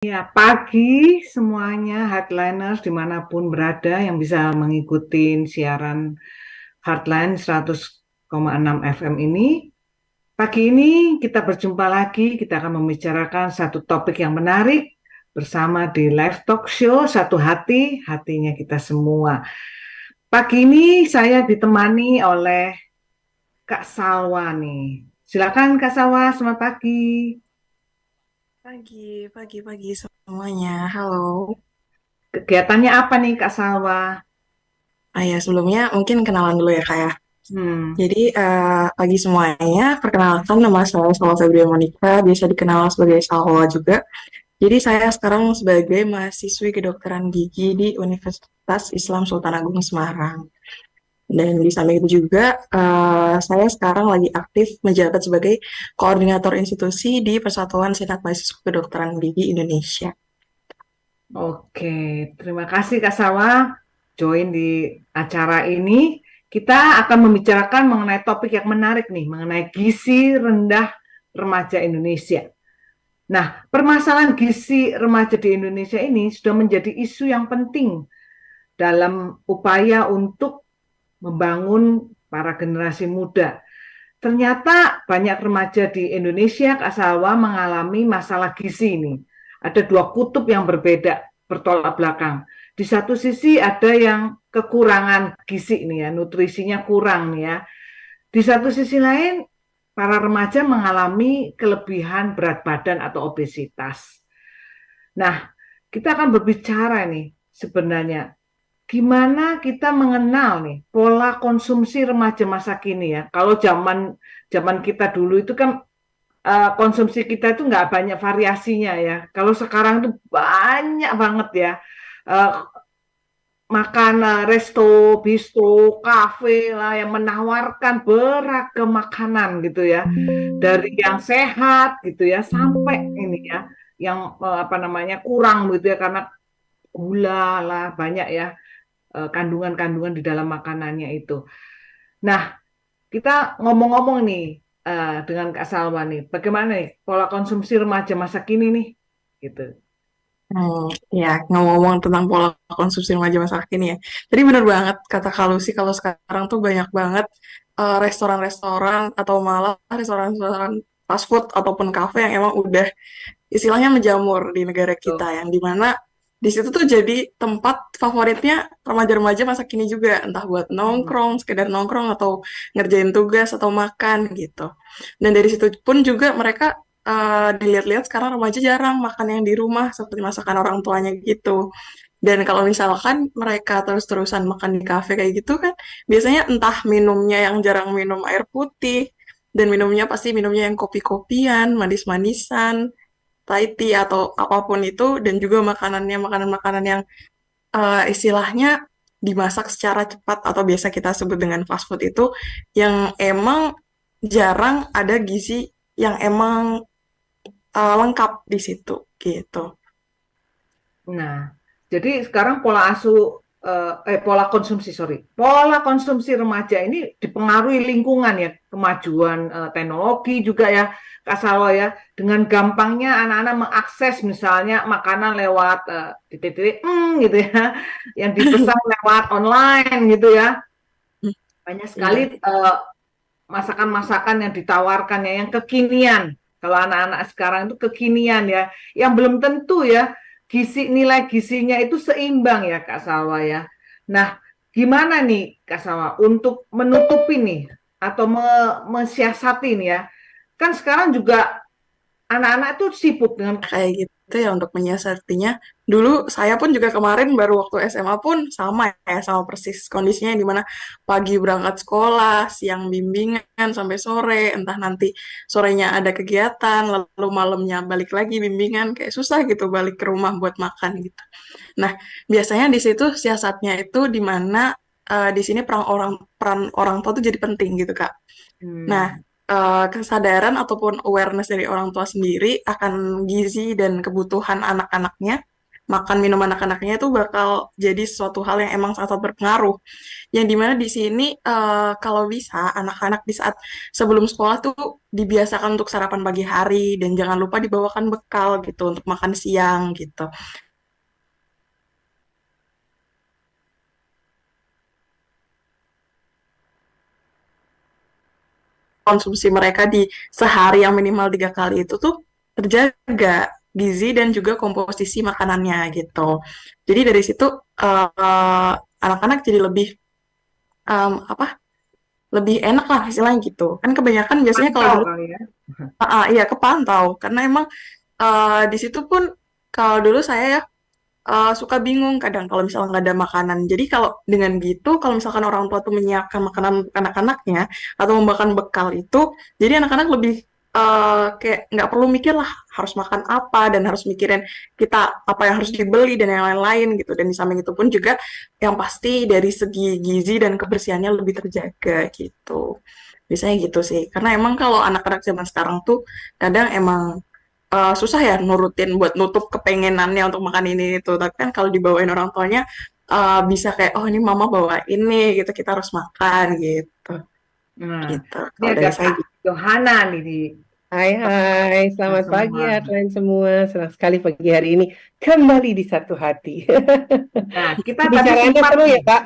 Ya, pagi semuanya Heartliners dimanapun berada yang bisa mengikuti siaran Heartline 100,6 FM ini. Pagi ini kita berjumpa lagi, kita akan membicarakan satu topik yang menarik bersama di live talk show Satu Hati, hatinya kita semua. Pagi ini saya ditemani oleh Kak Salwa nih. Silakan Kak Salwa, selamat pagi. Pagi semuanya. Halo. Kegiatannya apa nih Kak Salwa? Ya, sebelumnya mungkin kenalan dulu ya, Kak ya. Hmm. Jadi, pagi semuanya, perkenalkan nama saya Salwa Febria Monica, biasa dikenal sebagai Salwa juga. Jadi, saya sekarang sebagai mahasiswi kedokteran gigi di Universitas Islam Sultan Agung Semarang. Dan di samping itu juga, saya sekarang lagi aktif menjabat sebagai koordinator institusi di Persatuan Serikat Mahasiswa Kedokteran Gigi Indonesia. Oke, terima kasih Kak Sawa join di acara ini. Kita akan membicarakan mengenai topik yang menarik nih, mengenai gizi rendah remaja Indonesia. Nah, permasalahan gizi remaja di Indonesia ini sudah menjadi isu yang penting dalam upaya untuk membangun para generasi muda. Ternyata banyak remaja di Indonesia, Kak Salwa, mengalami masalah gizi ini. Ada dua kutub yang berbeda, bertolak belakang. Di satu sisi ada yang kekurangan gizi nih ya, nutrisinya kurang nih ya. Di satu sisi lain, para remaja mengalami kelebihan berat badan atau obesitas. Nah, kita akan berbicara nih sebenarnya gimana kita mengenal nih pola konsumsi remaja masa kini ya. Kalau zaman zaman kita dulu itu kan konsumsi kita itu nggak banyak variasinya ya. Kalau sekarang itu banyak banget ya. Eh, Makan resto, bistro, kafe lah yang menawarkan beragam makanan gitu ya. Dari yang sehat gitu ya sampai ini ya yang apa namanya kurang gitu ya karena gula lah banyak ya kandungan-kandungan di dalam makanannya itu. Nah, kita ngomong-ngomong nih dengan Kak Salwa nih, bagaimana nih pola konsumsi remaja masa kini nih, gitu. Ya, ngomong-ngomong tentang pola konsumsi remaja masa kini ya. Tadi bener banget kata Kak Lucy kalau sekarang tuh banyak banget restoran-restoran atau malah restoran-restoran fast food ataupun kafe yang emang udah istilahnya menjamur di negara kita Tuh. yang dimana di situ tuh jadi tempat favoritnya remaja-remaja masa kini juga entah buat Hmm. nongkrong, sekedar nongkrong atau ngerjain tugas atau makan gitu. Dan dari situ pun juga mereka dilihat-lihat sekarang remaja jarang makan yang di rumah seperti masakan orang tuanya gitu. Dan kalau misalkan mereka terus-terusan makan di kafe kayak gitu kan, biasanya entah minumnya yang jarang minum air putih, dan minumnya pasti minumnya yang kopi-kopian, manis-manisan, Thai tea atau apapun itu, dan juga makanannya makanan-makanan yang istilahnya dimasak secara cepat atau biasa kita sebut dengan fast food itu yang emang jarang ada gizi yang emang lengkap di situ gitu. Nah, jadi sekarang pola konsumsi, sorry, pola konsumsi remaja ini dipengaruhi lingkungan ya, kemajuan teknologi juga ya, Kak Salwa ya, dengan gampangnya anak-anak mengakses misalnya makanan lewat titik-titik gitu ya, yang dipesan lewat online gitu ya, banyak sekali Iya. masakan-masakan yang ditawarkan ya, yang kekinian. Kalau anak-anak sekarang itu kekinian ya, yang belum tentu ya nilai gizinya itu seimbang ya Kak Salwa ya. Nah, gimana nih Kak Salwa untuk menutupi nih atau mensiasati nih ya? Kan sekarang juga anak-anak itu sibuk dengan Kayak gitu ya untuk menyiasatinya. Dulu saya pun juga kemarin baru waktu SMA pun sama ya, sama persis kondisinya di mana pagi berangkat sekolah, siang bimbingan sampai sore, entah nanti sorenya ada kegiatan, lalu malamnya balik lagi bimbingan, kayak susah gitu balik ke rumah buat makan gitu. Nah, biasanya di situ siasatnya itu di mana di sini peran orang tua tuh jadi penting gitu, Kak. Nah, hmm, kesadaran ataupun awareness dari orang tua sendiri akan gizi dan kebutuhan anak-anaknya makan minum anak-anaknya itu bakal jadi suatu hal yang emang sangat berpengaruh. Yang dimana di sini kalau bisa anak-anak di saat sebelum sekolah tuh dibiasakan untuk sarapan pagi hari dan jangan lupa dibawakan bekal gitu untuk makan siang gitu. Konsumsi mereka di sehari yang minimal 3 kali itu tuh terjaga gizi dan juga komposisi makanannya gitu. Jadi dari situ anak-anak jadi lebih apa? Lebih enak lah istilahnya gitu. Kan kebanyakan biasanya kalau Pantau dulu kali ya. iya kepantau karena emang di situ pun kalau dulu saya ya suka bingung kadang kalau misalnya nggak ada makanan. Jadi kalau dengan gitu, kalau misalkan orang tua tuh menyiapkan makanan untuk anak-anaknya atau membawakan bekal itu, jadi anak-anak lebih kayak nggak perlu mikir lah harus makan apa dan harus mikirin kita apa yang harus dibeli dan yang lain-lain gitu. Dan di samping itu pun juga yang pasti dari segi gizi dan kebersihannya lebih terjaga gitu. Biasanya gitu sih. Karena emang kalau anak-anak zaman sekarang tuh kadang emang susah ya nurutin buat nutup kepengenannya untuk makan ini itu. Tapi kan kalau dibawain orang tuanya bisa kayak oh ini mama bawa ini gitu kita harus makan gitu. Nah, Gitu. ini Kalau ada dari saya Kak gitu. Yohana nih di Hai, hai, kita selamat pagi semua. ya kalian semua. Senang sekali pagi hari ini kembali di satu hati. Nah, kita tadi Pembicaraannya sempat seru ya, nih. Kak?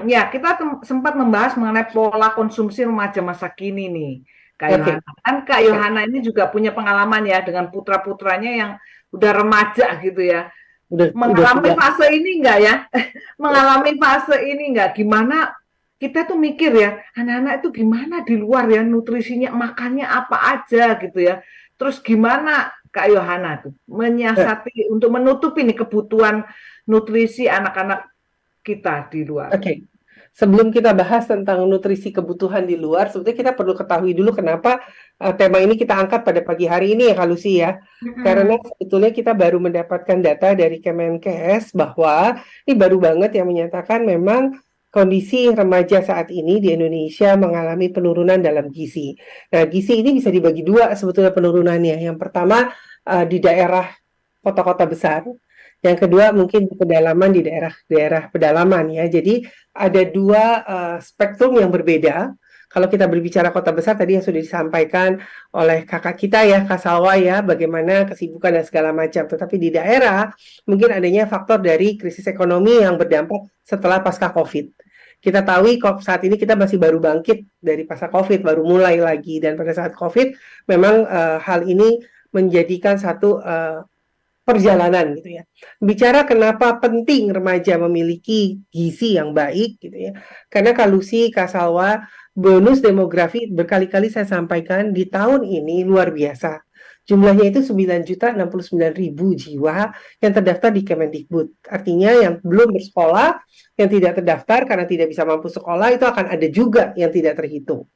Ya, kita sempat membahas mengenai pola konsumsi remaja masa kini nih, Kak Oke, Yohana. Kan Kak oke. Yohana ini juga punya pengalaman ya dengan putra-putranya yang udah remaja gitu ya. Udah Mengalami tua. fase ini enggak ya? Mengalami fase ini enggak? Gimana kita tuh mikir ya, anak-anak itu gimana di luar ya, nutrisinya, makannya apa aja gitu ya. Terus gimana Kak Yohana tuh Nah, menyiasati untuk menutupi nih kebutuhan nutrisi anak-anak kita di luar. oke. Sebelum kita bahas tentang nutrisi kebutuhan di luar, sebetulnya kita perlu ketahui dulu kenapa tema ini kita angkat pada pagi hari ini ya, Kak Lucy ya. Karena Mm-mm. sebetulnya kita baru mendapatkan data dari Kemenkes bahwa ini baru banget yang menyatakan memang kondisi remaja saat ini di Indonesia mengalami penurunan dalam gizi. Nah, gizi ini bisa dibagi dua sebetulnya penurunannya. Yang pertama di daerah kota-kota besar. Yang kedua mungkin di pedalaman di daerah-daerah pedalaman ya. Jadi ada dua spektrum yang berbeda. Kalau kita berbicara kota besar tadi yang sudah disampaikan oleh kakak kita ya, Kak Salwa ya, bagaimana kesibukan dan segala macam. Tetapi di daerah mungkin adanya faktor dari krisis ekonomi yang berdampak setelah pasca COVID. Kita tahu kok saat ini kita masih baru bangkit dari pasca COVID, baru mulai lagi. Dan pada saat COVID memang hal ini menjadikan satu perjalanan gitu ya. Bicara kenapa penting remaja memiliki gizi yang baik gitu ya. Karena Kak Lucy, Kak Salwa, bonus demografi berkali-kali saya sampaikan di tahun ini luar biasa. Jumlahnya itu 9.069.000 jiwa yang terdaftar di Kemendikbud. Artinya yang belum bersekolah, yang tidak terdaftar karena tidak bisa mampu sekolah, itu akan ada juga yang tidak terhitung.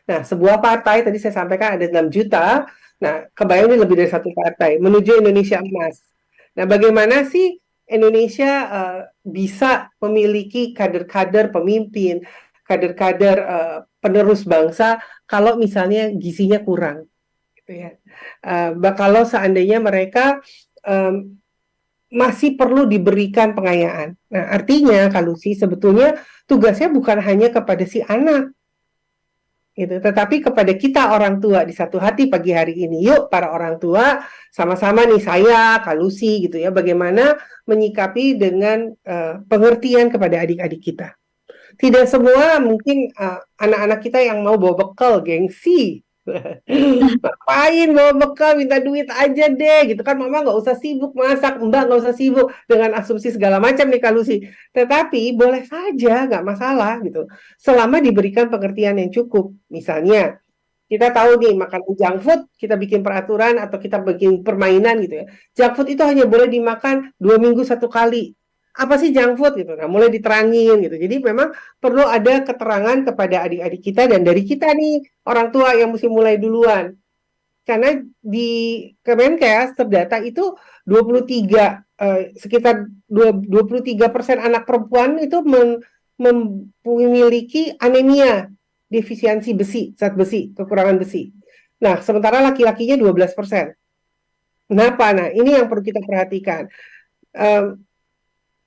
Nah, sebuah partai, tadi saya sampaikan ada 6 juta, nah, kebayang ini lebih dari satu partai, menuju Indonesia emas. Nah, bagaimana sih Indonesia bisa memiliki kader-kader pemimpin, kader-kader penerus bangsa, kalau misalnya gizinya kurang, gitu ya. Kalau seandainya mereka masih perlu diberikan pengayaan. Nah, artinya kalau sih sebetulnya tugasnya bukan hanya kepada si anak, gitu. Tetapi kepada kita orang tua di satu hati pagi hari ini, yuk para orang tua sama-sama nih saya, Kak Lucy gitu ya, bagaimana menyikapi dengan pengertian kepada adik-adik kita. Tidak semua mungkin anak-anak kita yang mau bawa bekal, gengsi. Ngapain bawa bekal, minta duit aja deh gitu kan, mama nggak usah sibuk masak, mbak nggak usah sibuk dengan asumsi segala macam nih Kak Lucy. Tetapi boleh saja, nggak masalah gitu, selama diberikan pengertian yang cukup. Misalnya kita tahu nih makan junk food, kita bikin peraturan atau kita bikin permainan gitu ya. Junk food itu hanya boleh dimakan 2 minggu satu kali. Apa sih junk food gitu? Nah, mulai diterangin gitu. Jadi memang perlu ada keterangan kepada adik-adik kita dan dari kita nih orang tua yang mesti mulai duluan. Karena di Kemenkes terdata itu 23 sekitar 23% anak perempuan itu memiliki anemia, defisiensi besi, zat besi, kekurangan besi. Nah, sementara laki-lakinya 12%. Kenapa? Nah, ini yang perlu kita perhatikan. eh,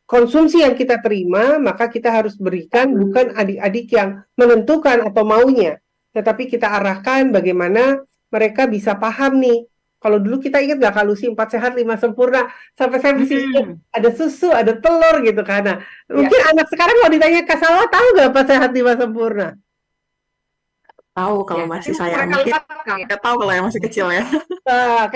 konsumsi yang kita terima, maka kita harus berikan bukan adik-adik yang menentukan atau maunya, tetapi kita arahkan bagaimana mereka bisa paham nih. Kalau dulu kita ingat nggak Kalusi 4 sehat 5 sempurna, sampai saya masih ingat ada susu, ada telur gitu kan. Nah, mungkin anak sekarang kalau ditanya Kak Salwa tahu nggak 4 sehat 5 sempurna? Tahu Ya, kalau nanti masih saya mereka mungkin lepaskan. nggak tahu kalau yang masih kecil ya. Nah,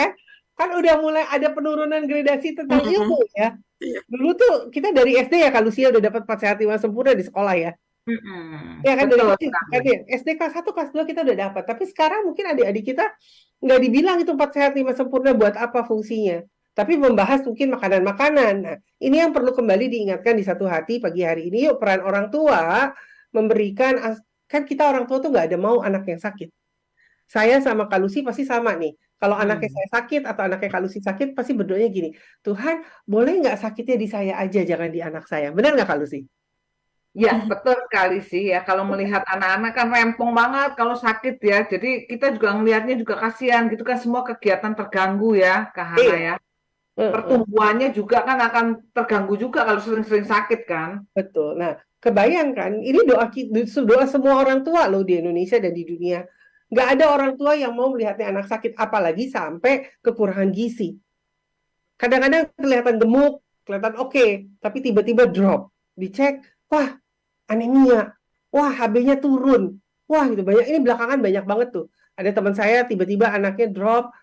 kan udah mulai ada penurunan gradasi tentang Mm-mm. ilmu ya. Iya. Dulu tuh kita dari SD ya Kalusi udah dapat 4 sehat 5 sempurna di sekolah ya. Ya kan dari Betul kecil kan sekali. ya. SD kelas 1 kelas 2 kita udah dapat. Tapi sekarang mungkin adik-adik kita nggak dibilang itu 4 sehat 5 sempurna buat apa fungsinya. Tapi membahas mungkin makanan-makanan. Nah, ini yang perlu kembali diingatkan di satu hati pagi hari ini. Yuk peran orang tua memberikan, kan kita orang tua tuh nggak ada mau anak yang sakit. Saya sama Kak Lucy pasti sama nih. Kalau anaknya saya sakit atau anaknya Kak Lucy sakit, pasti berdoanya gini, Tuhan boleh nggak sakitnya di saya aja, jangan di anak saya. Benar nggak Kak Lucy? Ya, betul sekali sih ya. Kalau melihat anak-anak kan rempong banget kalau sakit ya. Jadi kita juga ngelihatnya juga kasihan gitu kan semua kegiatan terganggu ya, Kak Hana Iya. ya. Pertumbuhannya juga kan akan terganggu juga kalau sering-sering sakit kan. Betul. Nah, kebayangkan ini doa semua orang tua loh di Indonesia dan di dunia. Nggak ada orang tua yang mau melihatnya anak sakit, apalagi sampai kekurangan gizi. Kadang-kadang kelihatan gemuk, kelihatan oke, tapi tiba-tiba drop. Dicek, wah anemia, wah HB-nya turun, wah gitu banyak. Ini belakangan banyak banget tuh. Ada teman saya tiba-tiba anaknya drop,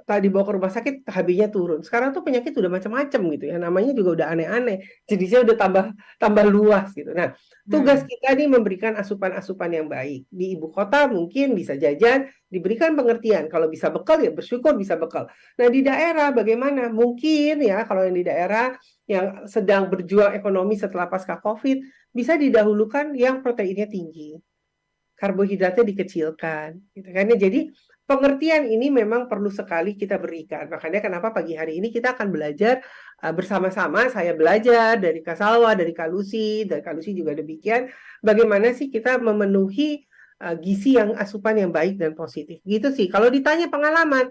tadi dibawa ke rumah sakit HB-nya turun. Sekarang tuh penyakit udah macam-macam gitu ya, namanya juga udah aneh-aneh. Jadi saya udah tambah tambah luas gitu. Nah, tugas kita nih memberikan asupan-asupan yang baik. Di ibu kota mungkin bisa jajan, diberikan pengertian. Kalau bisa bekal ya bersyukur bisa bekal. Nah, di daerah bagaimana? Mungkin ya kalau yang di daerah yang sedang berjuang ekonomi setelah pasca COVID, bisa didahulukan yang proteinnya tinggi, karbohidratnya dikecilkan, gitu kan ya. Jadi pengertian ini memang perlu sekali kita berikan. Makanya kenapa pagi hari ini kita akan belajar bersama-sama. Saya belajar dari Kak Salwa, dari Kak Lucy, dari Kak Lucy juga demikian. Bagaimana sih kita memenuhi gizi yang asupan yang baik dan positif. Gitu sih. Kalau ditanya pengalaman,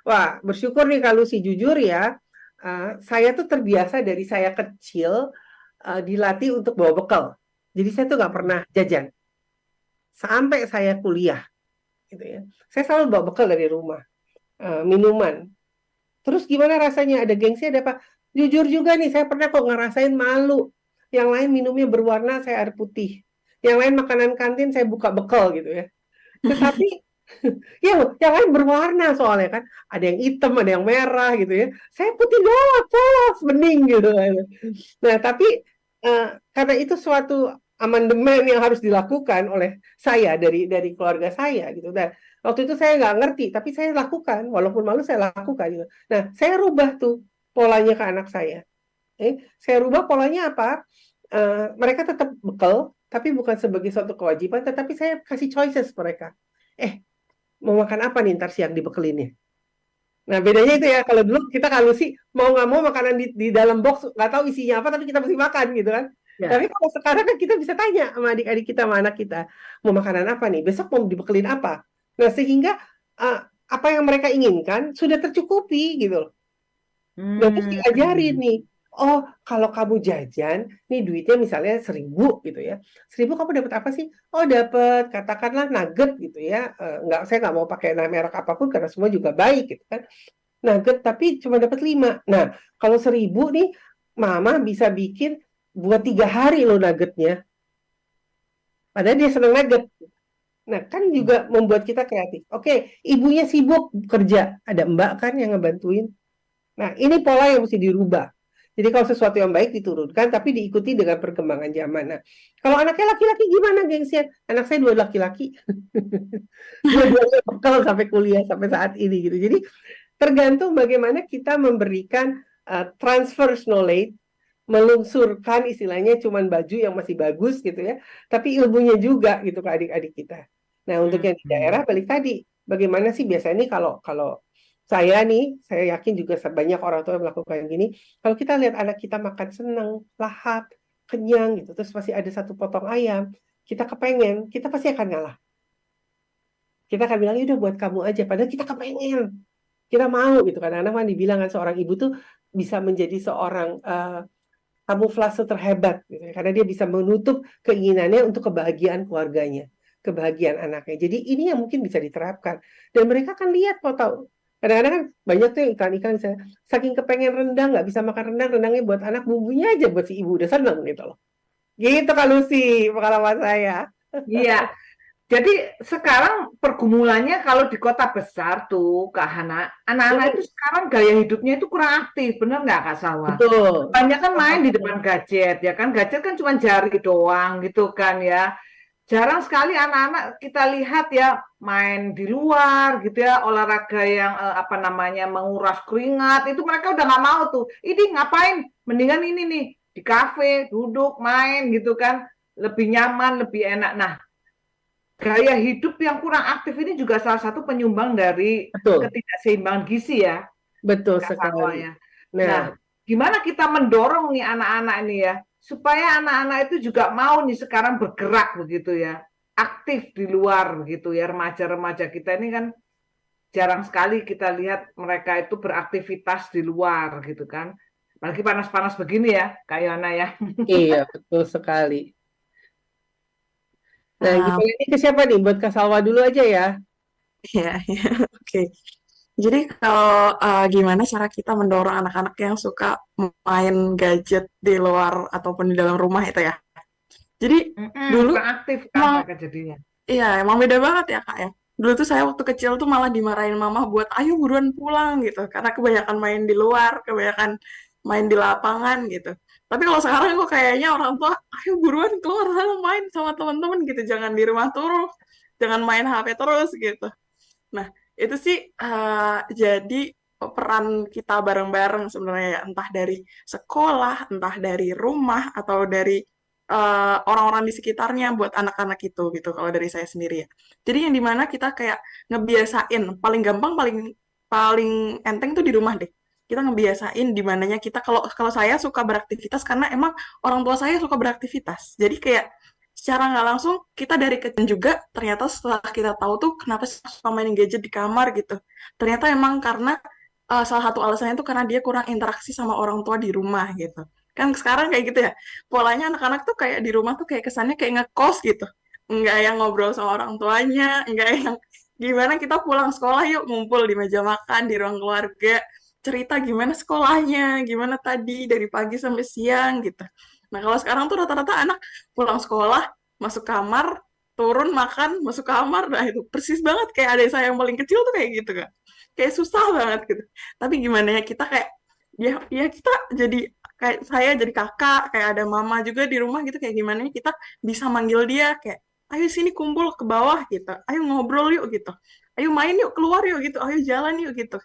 wah bersyukur nih Kak Lucy, jujur ya. Saya tuh terbiasa dari saya kecil dilatih untuk bawa bekal. Jadi saya tuh nggak pernah jajan sampai saya kuliah, gitu ya. Saya selalu bawa bekal dari rumah, minuman. Terus gimana rasanya? Ada gengsi, ada apa? Jujur juga nih, saya pernah kok ngerasain malu. Yang lain minumnya berwarna, saya air putih. Yang lain makanan kantin, saya buka bekal gitu ya. Tetapi ya, yang lain berwarna soalnya kan. Ada yang hitam, ada yang merah gitu ya. Saya putih doang, polos, bening gitu. Nah, tapi karena itu suatu amandemen yang harus dilakukan oleh saya dari keluarga saya gitu. Dan waktu itu saya nggak ngerti, tapi saya lakukan, walaupun malu saya lakukan gitu. Nah, saya rubah tuh polanya ke anak saya. Saya rubah polanya apa? Mereka tetap bekal, tapi bukan sebagai suatu kewajiban, tetapi saya kasih choices mereka. Mau makan apa nih ntar siang dibekelinnya? Nah, bedanya itu ya, kalau dulu kita kalau sih mau nggak mau makanan di dalam box, nggak tahu isinya apa, tapi kita mesti makan gitu kan. Ya. Tapi kalau sekarang kan kita bisa tanya sama adik-adik kita, sama anak kita, mau makanan apa nih, besok mau dibekelin apa. Nah, sehingga uh, apa yang mereka inginkan sudah tercukupi gitu loh. Dan terus diajarin nih, oh kalau kamu jajan, nih duitnya misalnya 1.000 gitu ya. 1.000 kamu dapat apa sih? Oh dapat katakanlah nugget gitu ya. Saya nggak mau pakai merek apapun karena semua juga baik gitu kan. Nugget tapi cuma dapat 5. Nah kalau 1.000 nih, mama bisa bikin buat 3 hari loh nuggetnya. Padahal dia senang nugget. Nah kan juga membuat kita kreatif. Oke, ibunya sibuk kerja, ada mbak kan yang ngebantuin. Nah, ini pola yang mesti dirubah. Jadi kalau sesuatu yang baik diturunkan, tapi diikuti dengan perkembangan zaman. Nah, kalau anaknya laki-laki gimana, gengsian? Anak saya 2 laki-laki. Dua-duanya bekal sampai kuliah, sampai saat ini gitu. Jadi tergantung bagaimana kita memberikan transfer knowledge, melungsurkan istilahnya cuman baju yang masih bagus gitu ya, tapi ilmunya juga gitu ke adik-adik kita. Nah, untuk yang di daerah balik tadi, bagaimana sih biasanya nih kalau kalau saya yakin juga banyak orang tua yang melakukan gini. Kalau kita lihat anak kita makan seneng, lahap, kenyang gitu, terus masih ada 1 potong ayam, kita kepengen, kita pasti akan ngalah. Kita akan bilang, udah buat kamu aja. Padahal kita kepengen, kita mau gitu. Kadang-kadang kan dibilang kan seorang ibu tuh bisa menjadi seorang kamuflase terhebat gitu ya, karena dia bisa menutup keinginannya untuk kebahagiaan keluarganya, kebahagiaan anaknya. Jadi ini yang mungkin bisa diterapkan dan mereka kan lihat kok tahu. Kadang-kadang kan banyak tuh iklan-iklan misalnya saking kepengen rendang nggak bisa makan rendang, rendangnya buat anak, bumbunya aja buat si ibu udah seneng gitu loh. Gitu kan Lucy pengalaman saya. Iya. Jadi sekarang pergumulannya kalau di kota besar tuh Kak Hana, anak-anak itu sekarang gaya hidupnya itu kurang aktif, bener nggak Kak Salwa? Betul. Kebanyakan main di depan gadget, ya kan? Gadget kan cuma jari doang gitu kan ya. Jarang sekali anak-anak kita lihat ya main di luar gitu ya, olahraga yang apa namanya menguras keringat, itu mereka udah nggak mau tuh. Ini ngapain? Mendingan ini nih di kafe duduk main gitu kan, lebih nyaman, lebih enak. Nah, gaya hidup yang kurang aktif ini juga salah satu penyumbang dari Betul, ketidakseimbangan gizi ya, betul Kak Salwa sekali. ya. Nah, Nah, gimana kita mendorong nih anak-anak ini ya, supaya anak-anak itu juga mau nih sekarang bergerak begitu ya, aktif di luar begitu ya, remaja-remaja kita ini kan jarang sekali kita lihat mereka itu beraktivitas di luar gitu kan. Apalagi panas-panas begini ya, Kak Yana ya. iya betul sekali. Nah, Um, gimana ini ke siapa nih? Buat Kak Salwa dulu aja ya. ya, ya, oke. Jadi kalau gimana cara kita mendorong anak-anak yang suka main gadget di luar ataupun di dalam rumah itu ya. Jadi dulu Kurang aktif kan emang mereka jadinya. iya emang beda banget ya Kak ya. Dulu tuh saya waktu kecil tuh malah dimarahin mama buat ayo buruan pulang gitu karena kebanyakan main di luar, kebanyakan main di lapangan gitu. Tapi kalau sekarang kok kayaknya orang tua ayo buruan keluar sana main sama teman-teman gitu, jangan di rumah terus, jangan main HP terus gitu. Nah, itu sih jadi peran kita bareng-bareng sebenarnya ya, entah dari sekolah, entah dari rumah, atau dari orang-orang di sekitarnya buat anak-anak itu gitu, kalau dari saya sendiri ya. Jadi yang dimana kita kayak ngebiasain, paling gampang, paling paling enteng tuh di rumah deh. Kita ngebiasain di mananya kita, kalau kalau saya suka beraktivitas karena emang orang tua saya suka beraktivitas. Jadi kayak secara nggak langsung kita dari kecil juga ternyata setelah kita tahu tuh kenapa sih suka main gadget di kamar gitu. Ternyata emang karena salah satu alasannya tuh karena dia kurang interaksi sama orang tua di rumah gitu. Kan sekarang kayak gitu ya. Polanya anak-anak tuh kayak di rumah tuh kayak kesannya kayak ngekos gitu. Enggak yang ngobrol sama orang tuanya, enggak yang gimana kita pulang sekolah yuk ngumpul di meja makan di ruang keluarga, cerita gimana sekolahnya, gimana tadi dari pagi sampai siang gitu. Nah, kalau sekarang tuh rata-rata anak pulang sekolah, masuk kamar, turun makan, masuk kamar, nah itu persis banget kayak adik saya yang paling kecil tuh kayak gitu kan. Kayak susah banget gitu. Tapi gimana ya kita kayak ya kita jadi kayak saya jadi kakak, kayak ada mama juga di rumah gitu kayak gimana ya kita bisa manggil dia kayak ayo sini kumpul ke bawah gitu. Ayo ngobrol yuk gitu. Ayo main yuk, keluar yuk gitu. Ayo jalan yuk gitu.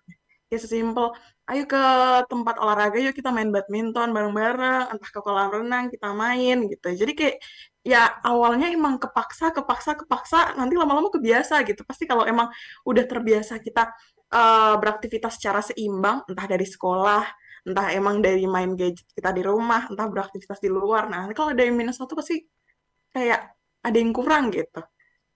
Ya sesimpel ayo ke tempat olahraga yuk kita main badminton bareng-bareng, entah ke kolam renang kita main gitu. Jadi kayak ya awalnya emang kepaksa, nanti lama-lama kebiasa gitu. Pasti kalau emang udah terbiasa kita beraktivitas secara seimbang, entah dari sekolah, entah emang dari main gadget kita di rumah, entah beraktivitas di luar. Nah, nanti kalau ada yang minus satu pasti kayak ada yang kurang gitu.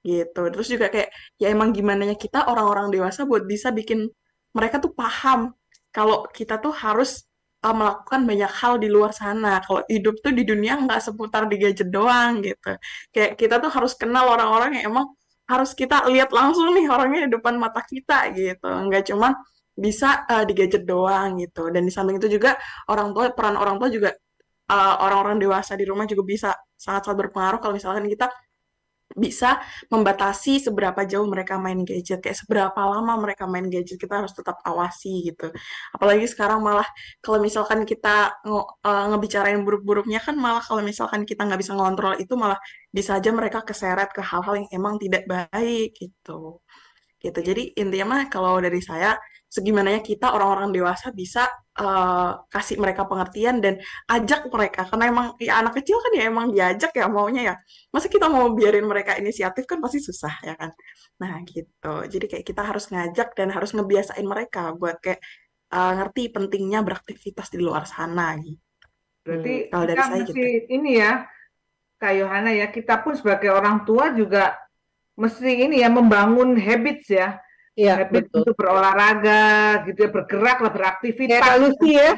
Gitu. Terus juga kayak ya emang gimana kita orang-orang dewasa buat bisa bikin mereka tuh paham kalau kita tuh harus melakukan banyak hal di luar sana. Kalau hidup tuh di dunia nggak seputar di gadget doang gitu. Kayak kita tuh harus kenal orang-orang yang emang harus kita lihat langsung nih orangnya di depan mata kita gitu. Nggak cuma bisa di gadget doang gitu. Dan di samping itu juga peran orang tua juga orang-orang dewasa di rumah juga bisa sangat-sangat berpengaruh kalau misalkan kita bisa membatasi seberapa jauh mereka main gadget, kayak seberapa lama mereka main gadget, kita harus tetap awasi gitu. Apalagi sekarang malah kalau misalkan kita ngebicarain buruk-buruknya kan malah kalau misalkan kita nggak bisa ngontrol itu malah bisa aja mereka keseret ke hal-hal yang emang tidak baik gitu. Gitu. Jadi intinya mah kalau dari saya segimananya kita orang-orang dewasa bisa kasih mereka pengertian dan ajak mereka karena emang ya anak kecil kan ya emang diajak ya maunya ya. Masa kita mau biarin mereka inisiatif kan pasti susah ya kan. Nah, gitu. Jadi kayak kita harus ngajak dan harus ngebiasain mereka buat kayak ngerti pentingnya beraktivitas di luar sana gitu. Berarti Kalau kita dari saya mesti gitu. ini ya, Kak Yohana ya, kita pun sebagai orang tua juga mesti ini ya membangun habits ya, Iya, habit betul. untuk berolahraga gitu ya, bergerak lah, Kayak Kak beraktivitas. Lucy ya.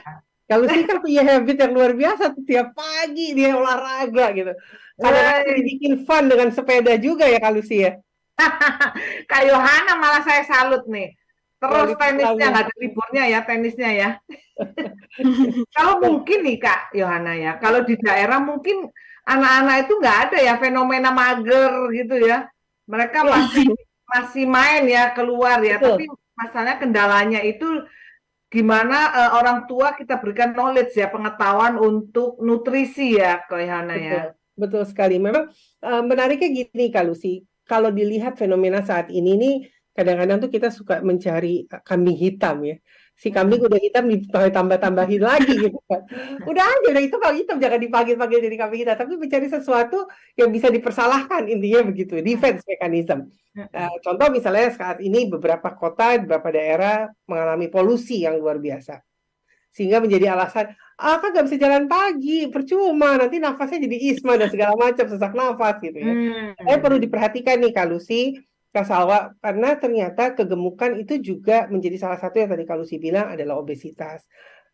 Kalau sih kan punya habit yang luar biasa tuh, tiap pagi dia olahraga gitu. Kadang-kadang Wey. dibikin fun dengan sepeda juga ya kalau sih ya. Kak Yohana malah saya salut nih. Nggak Terus tenisnya libur-liburnya. nggak ada liburnya ya tenisnya ya. Kalau Nah, mungkin nih Kak Yohana ya, kalau di daerah mungkin anak-anak itu nggak ada ya fenomena mager gitu ya. Mereka ya, masih masih main ya keluar ya, tapi betul. masalahnya kendalanya itu gimana orang tua kita berikan knowledge ya, pengetahuan untuk nutrisi ya Kak Yohana ya. Betul, betul sekali. Memang menariknya gini kalau sih, kalau dilihat fenomena saat ini nih, kadang-kadang tuh kita suka mencari kambing hitam ya. Si kambing Hmm. udah hitam ditambah-tambahin lagi gitu kan. Udah aja udah hitam kalau hitam jangan dipanggil-panggil jadi kambing hitam, tapi mencari sesuatu yang bisa dipersalahkan intinya begitu, defense mechanism. Contoh misalnya saat ini beberapa kota, beberapa daerah mengalami polusi yang luar biasa. Sehingga menjadi alasan, kan nggak bisa jalan pagi, percuma, nanti nafasnya jadi isma dan segala macam, sesak nafas gitu ya. Saya perlu Hmm. diperhatikan nih Kak Lucy, Kak Salwa, karena ternyata kegemukan itu juga menjadi salah satu yang tadi Kak Lucy bilang adalah obesitas.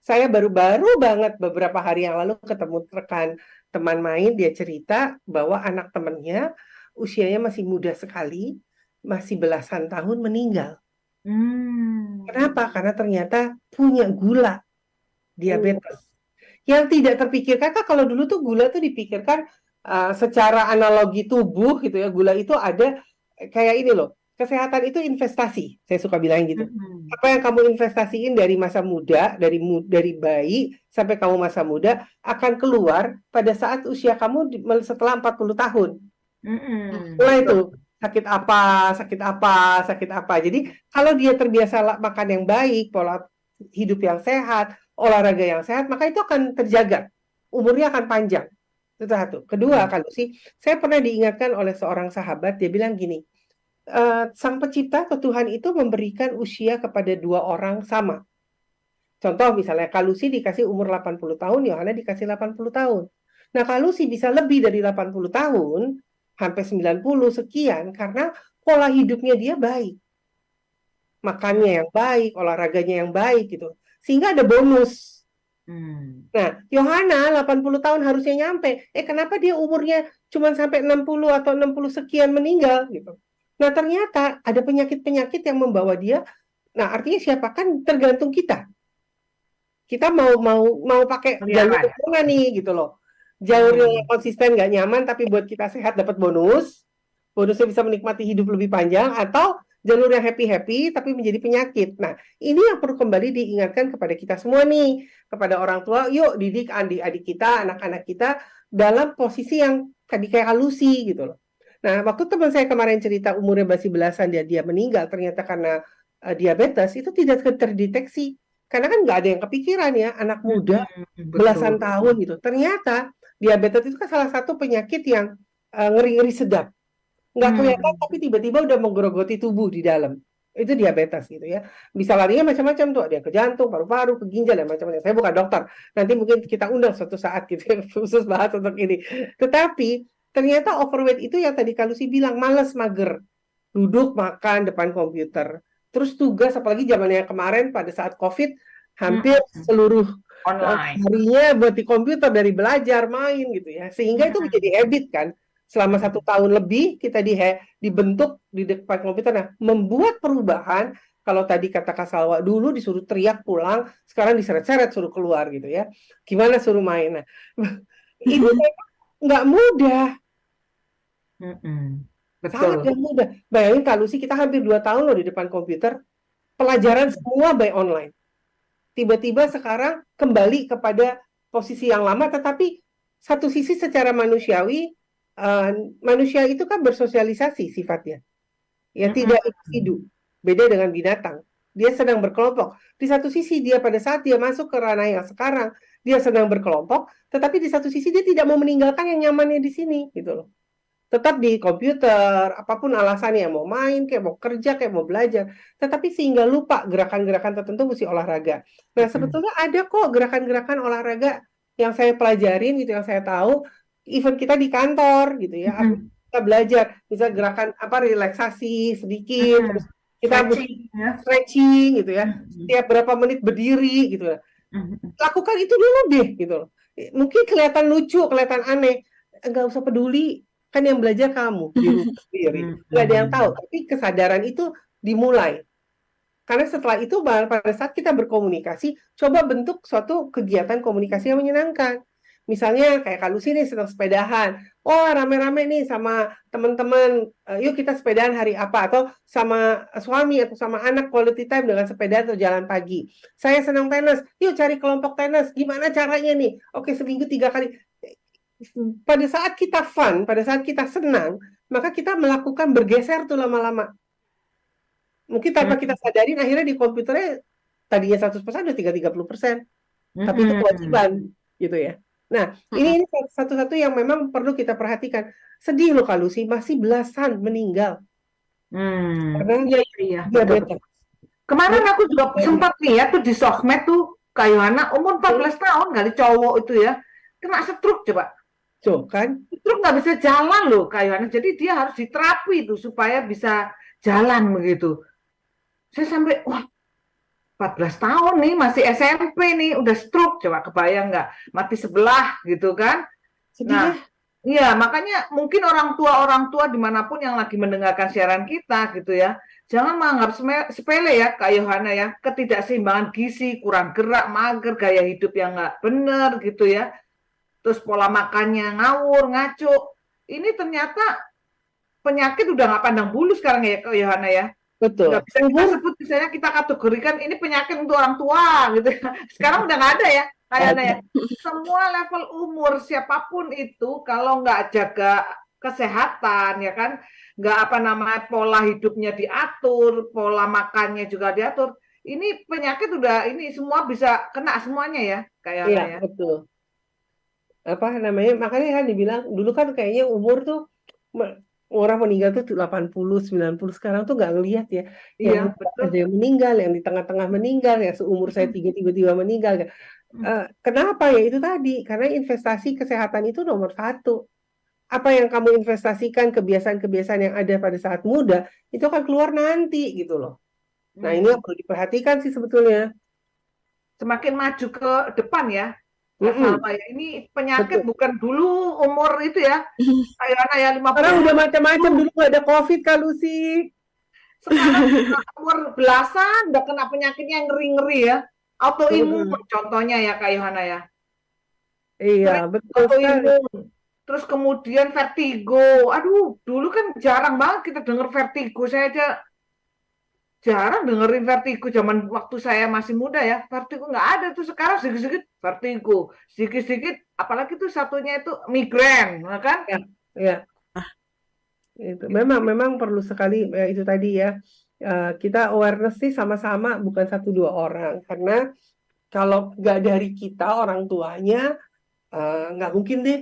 Saya baru-baru banget beberapa hari yang lalu ketemu rekan teman main, dia cerita bahwa anak temannya usianya masih muda sekali, masih belasan tahun meninggal. Hmm. Kenapa? Karena ternyata punya gula, Oh. diabetes. Yang tidak terpikirkan kan kalau dulu tuh gula tuh dipikirkan secara analogi tubuh gitu ya, gula itu ada kayak ini loh, kesehatan itu investasi, saya suka bilang gitu. Hmm. Apa yang kamu investasiin dari masa muda, dari bayi sampai kamu masa muda akan keluar pada saat usia kamu setelah 40 tahun. Hmm. Mulai Betul. itu sakit apa, sakit apa, sakit apa. Jadi kalau dia terbiasa makan yang baik, pola hidup yang sehat, olahraga yang sehat, maka itu akan terjaga. Umurnya akan panjang. Itu satu. Kedua, kalau sih, saya pernah diingatkan oleh seorang sahabat, dia bilang gini, Sang Pencipta atau Tuhan itu memberikan usia kepada dua orang sama. Contoh misalnya Kalusi dikasih umur 80 tahun, Yohana dikasih 80 tahun. Nah, Kalusi bisa lebih dari 80 tahun, sampai 90 sekian, karena pola hidupnya dia baik. Makannya yang baik, olahraganya yang baik gitu. Sehingga ada bonus. Hmm. Nah, Yohana 80 tahun harusnya nyampe. Kenapa dia umurnya cuma sampai 60 atau 60 sekian meninggal gitu. Nah, ternyata ada penyakit-penyakit yang membawa dia. Nah, artinya siapa? Kan tergantung kita. Kita mau pakai jalur Kelihatan. mana nih gitu loh. Jalur yang Hmm. konsisten nggak nyaman tapi buat kita sehat dapat bonus. Bonusnya bisa menikmati hidup lebih panjang, atau jalur yang happy-happy tapi menjadi penyakit. Nah, ini yang perlu kembali diingatkan kepada kita semua nih, kepada orang tua, yuk didik adik-adik kita, anak-anak kita dalam posisi yang tadi kayak Lucy gitu loh. Nah, waktu teman saya kemarin cerita umurnya masih belasan dia meninggal ternyata karena diabetes, itu tidak terdeteksi. Karena kan nggak ada yang kepikiran ya, anak muda belasan Betul. tahun gitu. Ternyata diabetes itu kan salah satu penyakit yang ngeri-ngeri sedap. Nggak kelihatan Hmm. tapi tiba-tiba udah menggerogoti tubuh di dalam. Itu diabetes gitu ya. Bisa larinya macam-macam tuh, ada yang ke jantung, paru-paru, ke ginjal dan macam-macam. Saya bukan dokter. Nanti mungkin kita undang suatu saat gitu ya, khusus bahas untuk ini. Tetapi ternyata overweight itu yang tadi Kalusi bilang, males, mager. Duduk makan depan komputer. Terus tugas apalagi zamannya kemarin pada saat COVID, hampir Hmm. seluruh Online. harinya buat di komputer, dari belajar main gitu ya, sehingga itu menjadi Hmm. habit kan. Selama 1 tahun lebih kita dibentuk di depan komputer. Nah, membuat perubahan. Kalau tadi kata Kak Salwa, dulu disuruh teriak pulang, sekarang diseret-seret suruh keluar gitu ya. Gimana suruh main? Nah, itu nggak mudah, Hmm. sangat Betul. nggak mudah. Bayangin kalau sih kita hampir 2 tahun loh di depan komputer, pelajaran Hmm. semua by online. Tiba-tiba sekarang kembali kepada posisi yang lama, tetapi satu sisi secara manusiawi, manusia itu kan bersosialisasi sifatnya, ya tidak Hmm. individu, beda dengan binatang. Dia sedang berkelompok. Di satu sisi dia pada saat dia masuk ke ranah yang sekarang, dia sedang berkelompok, tetapi di satu sisi dia tidak mau meninggalkan yang nyamannya di sini, gitu loh. Tetap di komputer, apapun alasannya, mau main, kayak mau kerja, kayak mau belajar, tetapi sehingga lupa gerakan-gerakan tertentu mesti olahraga. Nah, Hmm. sebetulnya ada kok gerakan-gerakan olahraga yang saya pelajarin gitu, yang saya tahu, even kita di kantor gitu ya, Hmm. kita belajar, bisa gerakan apa relaksasi sedikit, Hmm. terus kita mesti Stretching ya. stretching gitu ya, Hmm. setiap berapa menit berdiri gitu ya. Mhm. Lakukan itu dulu deh gitu loh. Mungkin kelihatan lucu, kelihatan aneh, nggak usah peduli, kan yang belajar kamu di rumah sendiri, nggak ada yang tahu, Mhm. tapi kesadaran itu dimulai. Karena setelah itu pada saat kita berkomunikasi, coba bentuk suatu kegiatan komunikasi yang menyenangkan. Misalnya kayak Kak Lucy nih sedang sepedahan, oh rame-rame nih sama teman-teman, yuk kita sepedahan hari apa, atau sama suami atau sama anak quality time dengan sepeda atau jalan pagi. Saya senang tenis, yuk cari kelompok tenis, gimana caranya nih? Oke, seminggu 3 kali. Pada saat kita fun, pada saat kita senang, maka kita melakukan bergeser tuh lama-lama. Mungkin tanpa kita sadarin akhirnya di komputernya tadinya 100% udah 30%, tapi itu Mhm. kewajiban gitu ya. Nah, ini satu-satu yang memang perlu kita perhatikan. Sedih loh Kak Lucy, masih belasan meninggal karena Iya, iya, iya, betul, betul. diabetes. Kemarin Mereka aku juga sempat lihat tuh di sosmed tuh, Kak Yohana, umur 14 tahun kali cowok itu ya, kena stroke coba. tuh kan, Stroke nggak bisa jalan loh, Kak Yohana. Jadi dia harus diterapi tuh supaya bisa jalan begitu. Saya sampai, wah, 14 tahun nih, masih SMP nih, udah stroke, coba kebayang nggak? Mati sebelah gitu kan. sedih ya. Nah, iya, makanya mungkin orang tua dimanapun yang lagi mendengarkan siaran kita gitu ya, jangan menganggap sepele ya Kak Yohana ya, ketidakseimbangan gizi, kurang gerak, mager, gaya hidup yang nggak bener gitu ya, terus pola makannya ngawur, ngaco. Ini ternyata penyakit udah nggak pandang bulu sekarang ya Kak Yohana ya. Nggak Betul. bisa kita Umur sebut, misalnya kita kategorikan ini penyakit untuk orang tua gitu ya. Sekarang udah nggak ada ya kayaknya ya. ada. Semua level umur siapapun itu kalau nggak jaga kesehatan ya kan, nggak apa namanya pola hidupnya diatur, pola makannya juga diatur, ini penyakit udah ini semua bisa kena semuanya ya kayaknya Iya, ya. betul. Apa namanya? Makanya kan dibilang dulu kan kayaknya umur tuh orang meninggal tuh 80, 90, sekarang tuh nggak ngelihat ya. Yang Iya muda betul. ada yang meninggal, yang di tengah-tengah meninggal, yang seumur saya tiba-tiba meninggal. Kenapa ya itu tadi? Karena investasi kesehatan itu nomor satu. Apa yang kamu investasikan, kebiasaan-kebiasaan yang ada pada saat muda, itu akan keluar nanti gitu loh. Nah ini yang perlu diperhatikan sih sebetulnya. Semakin maju ke depan ya Kak Mm-mm, Salma ya, ini penyakit betul. bukan dulu umur itu ya kayak anak yang Sekarang 50 udah macam-macam, 60. dulu nggak ada COVID Kak Lucy. Sekarang umur belasan udah kena penyakitnya yang ngeri-ngeri ya. Autoimun Mm-mm. contohnya ya Kak Yohana ya. Iya, Sering betul sekali. autoimun. Terus kemudian vertigo. Aduh, dulu kan jarang banget kita dengar vertigo. Saya aja jarang dengerin vertigo zaman waktu saya masih muda ya. Vertigo nggak ada tuh, sekarang sedikit-sedikit vertigo. Sedikit-sedikit, apalagi tuh satunya itu migrain, ya kan? Ya, ya, itu memang perlu sekali ya, itu tadi ya. Kita awareness sih sama-sama bukan satu dua orang karena kalau nggak dari kita orang tuanya nggak mungkin deh.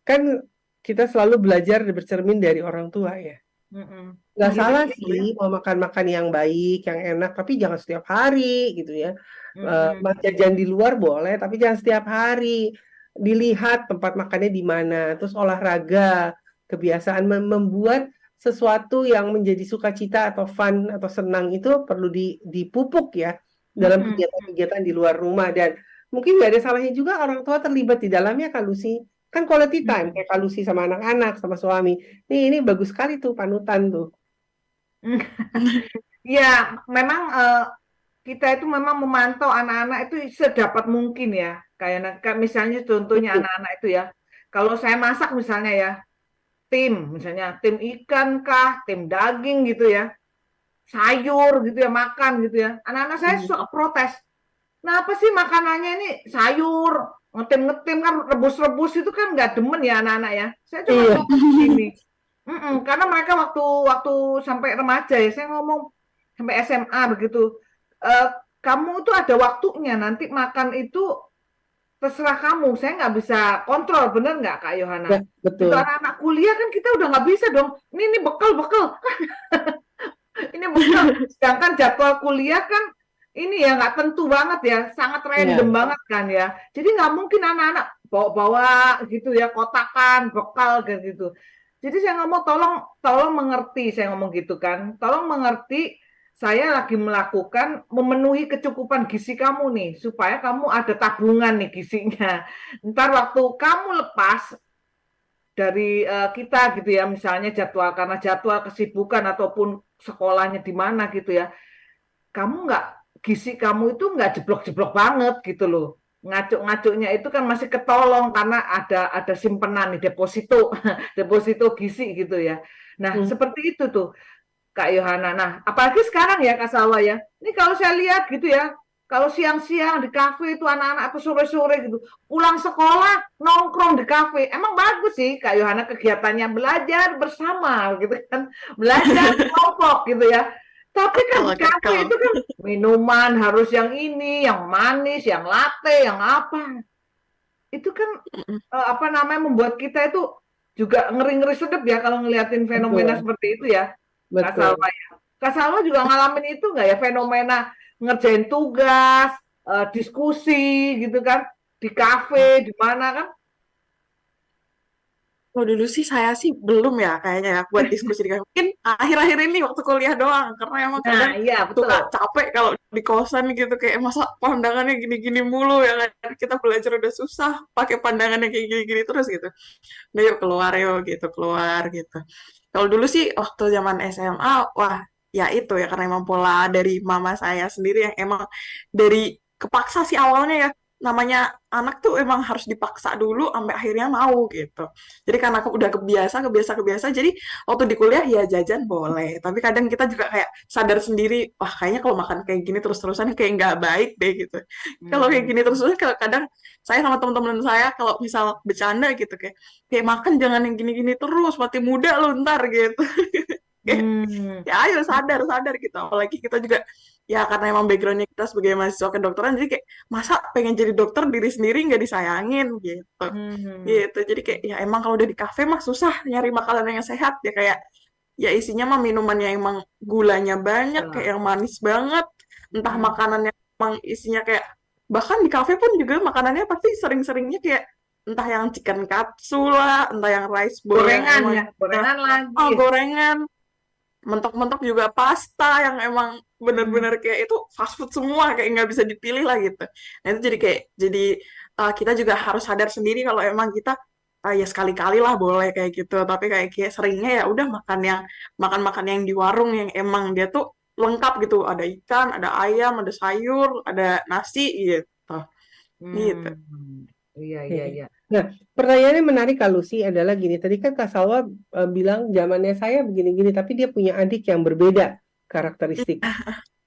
Kan kita selalu belajar dan bercermin dari orang tua ya. Mm-mm. Nggak Begitu salah gitu sih ya. mau makan-makan yang baik, yang enak, tapi jangan setiap hari gitu ya. Mm-mm. Jajan di luar boleh, tapi jangan setiap hari. Dilihat tempat makannya di mana, terus olahraga, kebiasaan membuat sesuatu yang menjadi sukacita atau fun atau senang itu perlu dipupuk ya dalam Mm-mm. kegiatan-kegiatan di luar rumah dan mungkin nggak ada salahnya juga orang tua terlibat di dalamnya Kak Lucy. Kan quality time kayak Kak Lucy sama anak-anak sama suami. Ini bagus sekali tuh panutan tuh. Ya, memang kita itu memang memantau anak-anak itu sedapat mungkin ya. Kayak misalnya contohnya Betul. anak-anak itu ya. Kalau saya masak misalnya ya, misalnya tim ikan kah, tim daging gitu ya, sayur gitu ya, makan gitu ya. Anak-anak saya Hmm. suka protes. Kenapa sih makanannya ini sayur, ngetim-ngetim kan, rebus-rebus itu kan nggak demen ya anak-anak ya. Saya cuma Iya. ngomong begini, karena mereka waktu waktu sampai remaja ya, saya ngomong sampai SMA begitu. Eh, Kamu tuh ada waktunya nanti makan itu terserah kamu. Saya nggak bisa kontrol, bener nggak Kak Yohana? Ya, Itu betul. anak-anak kuliah kan kita udah nggak bisa dong. Ini bekal bekal, ini bekal. Sedangkan jadwal kuliah kan ini ya nggak tentu banget ya, sangat random Iya. banget kan ya. Jadi nggak mungkin anak-anak bawa-bawa gitu ya kotakan bekal kayak gitu. Jadi saya ngomong tolong tolong mengerti, saya ngomong gitu kan, tolong mengerti saya lagi melakukan memenuhi kecukupan gizi kamu nih, supaya kamu ada tabungan nih gizinya. Ntar waktu kamu lepas dari kita gitu ya, misalnya jadwal karena jadwal kesibukan ataupun sekolahnya di mana gitu ya, kamu nggak gizi kamu itu nggak jeblok-jeblok banget gitu loh. Ngacuk-ngacuknya itu kan masih ketolong karena ada simpenan nih deposito deposito gizi gitu ya. Nah, Hmm. seperti itu tuh. Kak Yohana. Nah, apalagi sekarang ya Kak Salwa ya. Ini kalau saya lihat gitu ya, kalau siang-siang di kafe itu anak-anak atau sore-sore gitu, pulang sekolah nongkrong di kafe. Emang bagus sih Kak Yohana kegiatannya belajar bersama gitu kan, belajar kelompok gitu ya. Tapi kan di kafe Kekel. itu kan minuman harus yang ini, yang manis, yang latte, yang apa. Itu kan Mm-mm. apa namanya membuat kita itu juga ngeri-ngeri sedep ya kalau ngeliatin fenomena Betul, seperti itu ya. Kak Salwa betul. ya. Kak Salwa juga ngalamin itu nggak ya fenomena ngerjain tugas, diskusi gitu kan di kafe di mana kan? Kalau dulu sih saya sih belum ya kayaknya ya buat diskusi di kafe. Mungkin akhir-akhir ini waktu kuliah doang karena emang Nah kadang iya suka betul. capek kalau di kosan gitu kayak masa pandangannya gini-gini mulu ya kan kita belajar udah susah pakai pandangannya kayak gini-gini terus gitu. Nah, yuk keluar gitu. Kalau dulu sih waktu zaman SMA, wah ya itu ya karena emang pola dari mama saya sendiri yang emang dari kepaksa sih awalnya ya namanya anak tuh emang harus dipaksa dulu sampai akhirnya mau gitu. Jadi karena aku udah kebiasa, jadi waktu di kuliah ya jajan boleh. Tapi kadang kita juga kayak sadar sendiri, wah kayaknya kalau makan kayak gini terus-terusan kayak nggak baik deh gitu. Kalau kayak Hmm. gini terus-terusan kadang saya sama teman-teman saya kalau misal bercanda gitu kayak makan jangan yang gini-gini terus mati muda lu ntar gitu. Kayak, Hmm. ya ayo sadar sadar gitu apalagi kita juga ya karena emang backgroundnya kita sebagai mahasiswa kedokteran jadi kayak masa pengen jadi dokter diri sendiri nggak disayangin gitu Hmm. gitu jadi kayak ya emang kalau udah di kafe mah susah nyari makanan yang sehat ya kayak ya isinya mah minuman yang emang gulanya banyak kayak Ya. yang manis banget entah Hmm. makanan yang emang isinya kayak bahkan di kafe pun juga makanannya pasti sering-seringnya kayak entah yang chicken katsu lah entah yang rice bowl yang Gorengan emang ya, gorengan lagi. oh gorengan mentok-mentok juga pasta yang emang Hmm. bener-bener kayak itu fast food semua kayak nggak bisa dipilih lah gitu. Nah itu jadi kayak jadi kita juga harus sadar sendiri kalau emang kita ya sekali-kali lah boleh kayak gitu. Tapi kayak seringnya ya udah makan-makan yang di warung yang emang dia tuh lengkap gitu. Ada ikan, ada ayam, ada sayur, ada nasi gitu. Gitu. Hmm. Iya, iya, Oke. iya. Nah, pertanyaannya menarik Kak Lucy adalah gini. Tadi kan Kak Salwa bilang zamannya saya begini-gini, tapi dia punya adik yang berbeda karakteristik.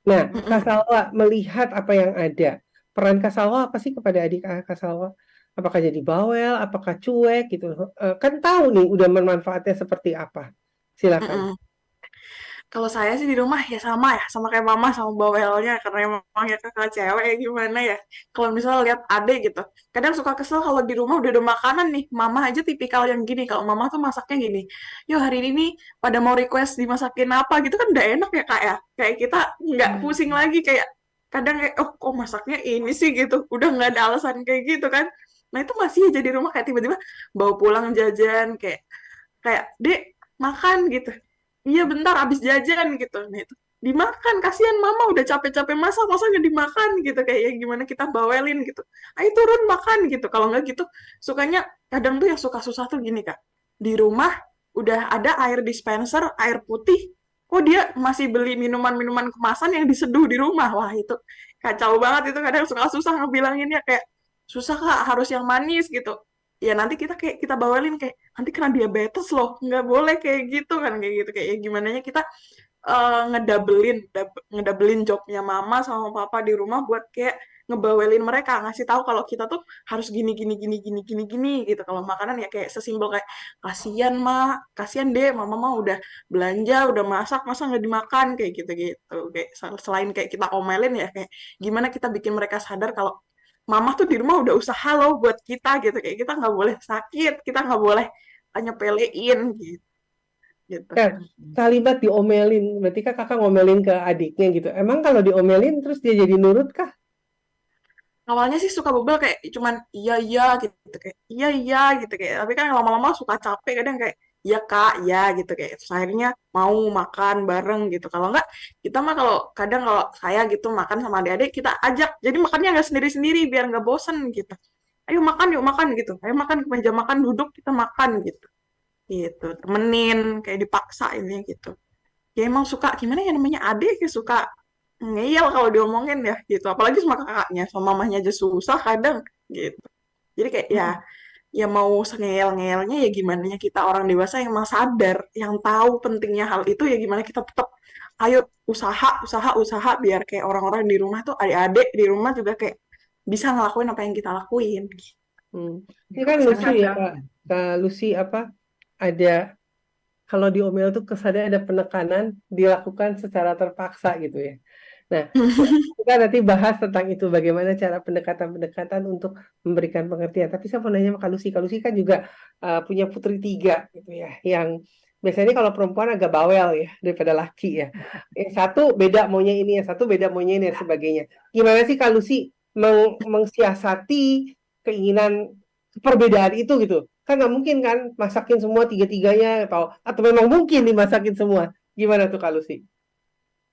Nah, Kak Mm-mm. Salwa melihat apa yang ada. Peran Kak Salwa apa sih kepada adik Kak Salwa? Apakah jadi bawel, apakah cuek gitu? Kan tahu nih udah manfaatnya seperti apa. Silakan. Mm-mm. Kalau saya sih di rumah ya sama kayak mama sama bawelnya karena emang ya kakak cewek ya gimana ya. Kalau misalnya lihat adek gitu, kadang suka kesel kalau di rumah udah ada makanan nih. Mama aja tipikal yang gini. Kalau mama tuh masaknya gini, yo hari ini nih pada mau request dimasakin apa gitu kan udah enak ya kak ya. Kayak kita nggak pusing Hmm. lagi kayak kadang kayak oh kok masaknya ini sih gitu. Udah nggak ada alasan kayak gitu kan. Nah itu masih aja di rumah kayak tiba-tiba bawa pulang jajan kayak kayak dek makan gitu iya bentar abis jajan gitu nah itu dimakan kasihan mama udah capek-capek masak masa nggak dimakan gitu kayak ya gimana kita bawelin gitu ayo turun makan gitu kalau nggak gitu sukanya kadang tuh yang suka susah tuh gini kak di rumah udah ada air dispenser air putih kok dia masih beli minuman-minuman kemasan yang diseduh di rumah wah itu kacau banget itu kadang suka susah ngebilanginnya kayak susah kak harus yang manis gitu ya nanti kita kayak kita bawelin kayak nanti kena diabetes loh nggak boleh kayak gitu kan kayak gitu kayak ya gimana kita ngedabelin jobnya mama sama papa di rumah buat kayak ngebawelin mereka ngasih tahu kalau kita tuh harus gini gini gini gini gini gini gitu kalau makanan ya kayak sesimpel kayak kasihan mah kasihan deh mama mah udah belanja udah masak masa nggak dimakan kayak gitu gitu kayak selain kayak kita omelin ya kayak gimana kita bikin mereka sadar kalau mama tuh di rumah udah usaha loh buat kita gitu kayak kita nggak boleh sakit kita nggak boleh nyepelein gitu gitu Nah, kalimat diomelin, berarti kan kakak ngomelin ke adiknya gitu. Emang kalau diomelin terus dia jadi nurut kah? awalnya sih suka bebel kayak cuman iya iya gitu kayak iya iya gitu kayak tapi kan lama-lama suka capek kadang kayak ya kak, ya gitu kayak. Terus akhirnya mau makan bareng gitu. Kalau enggak, kita mah kadang kalau saya gitu makan sama adik-adik kita ajak. Jadi makannya nggak sendiri-sendiri biar nggak bosen gitu. Ayo makan yuk makan gitu. Ayo makan ke meja makan duduk kita makan gitu. Gitu. Temenin kayak dipaksa ini gitu. Ya emang suka gimana ya namanya adik ya suka ngeyel kalau diomongin ya gitu. Apalagi sama kakaknya, sama mamahnya aja susah kadang gitu. Jadi kayak ya mau ngeyel-ngeyelnya ya gimana kita orang dewasa yang emang sadar, yang tahu pentingnya hal itu ya gimana kita tetap ayo usaha, usaha, usaha biar kayak orang-orang di rumah tuh adik-adik di rumah juga kayak bisa ngelakuin apa yang kita lakuin. Ini kan lucu ya Kadang-kadang Kak Lucy, ada kalau di Omel tuh kesannya ada penekanan dilakukan secara terpaksa gitu ya. Nah, kita nanti bahas tentang itu bagaimana cara pendekatan-pendekatan untuk memberikan pengertian. Tapi saya mau nanya sama Kak Lucy kan juga punya putri 3 gitu ya, yang biasanya kalau perempuan agak bawel ya daripada laki ya. Yang satu beda maunya ini, yang satu beda maunya ini dan sebagainya. Gimana sih Kak Lucy mengsiasati keinginan perbedaan itu gitu? Kan nggak mungkin kan masakin semua tiga-tiganya atau memang mungkin dimasakin semua. Gimana tuh Kak Lucy?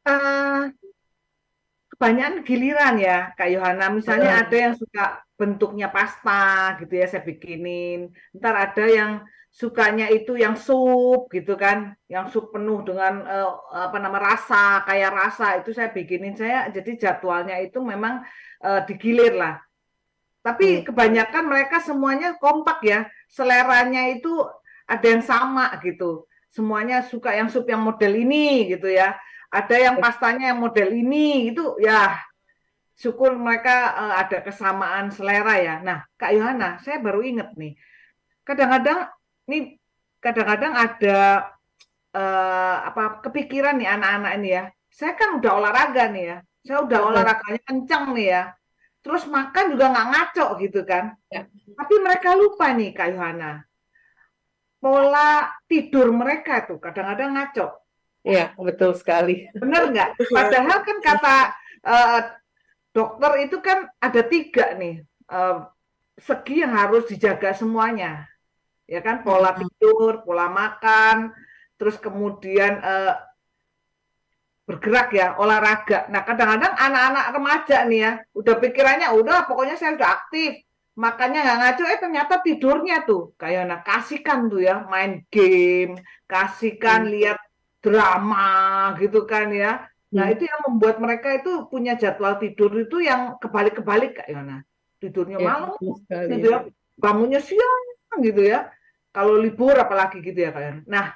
eh, kebanyakan giliran ya Kak Yohana. Misalnya ada yang suka bentuknya pasta gitu ya saya bikinin. Ntar ada yang sukanya itu yang sup gitu kan, yang sup penuh dengan rasa, kayak rasa itu saya bikinin. Saya jadi jadwalnya itu memang digilir lah. Tapi kebanyakan mereka semuanya kompak ya, seleranya itu ada yang sama gitu. Semuanya suka yang sup yang model ini gitu ya. Ada yang pastanya yang model ini itu ya, syukur mereka ada kesamaan selera ya. Nah, Kak Yohana, saya baru inget nih. Kadang-kadang nih kadang-kadang ada kepikiran nih anak-anak ini ya. Saya kan udah olahraga nih ya. Saya udah olahraganya kencang nih ya. Terus makan juga nggak ngaco gitu kan. Ya. Tapi mereka lupa nih Kak Yohana. Pola tidur mereka tuh kadang-kadang ngaco. Iya, betul sekali. Bener nggak? Padahal kan kata dokter itu kan ada 3 nih segi yang harus dijaga semuanya. Ya kan, pola tidur, pola makan, terus kemudian bergerak ya, olahraga. Nah, kadang-kadang anak-anak remaja nih ya, udah pikirannya udah pokoknya saya udah aktif, makannya nggak ngaco, ternyata tidurnya tuh kayak kasihkan tuh ya, main game, kasihkan lihat drama gitu kan ya. Nah, itu yang membuat mereka itu punya jadwal tidur itu yang kebalik-kebalik Kak Yona. Tidurnya malam gitu ya, bangunnya siang gitu ya. Kalau libur apalagi gitu ya Kak Yona. Nah,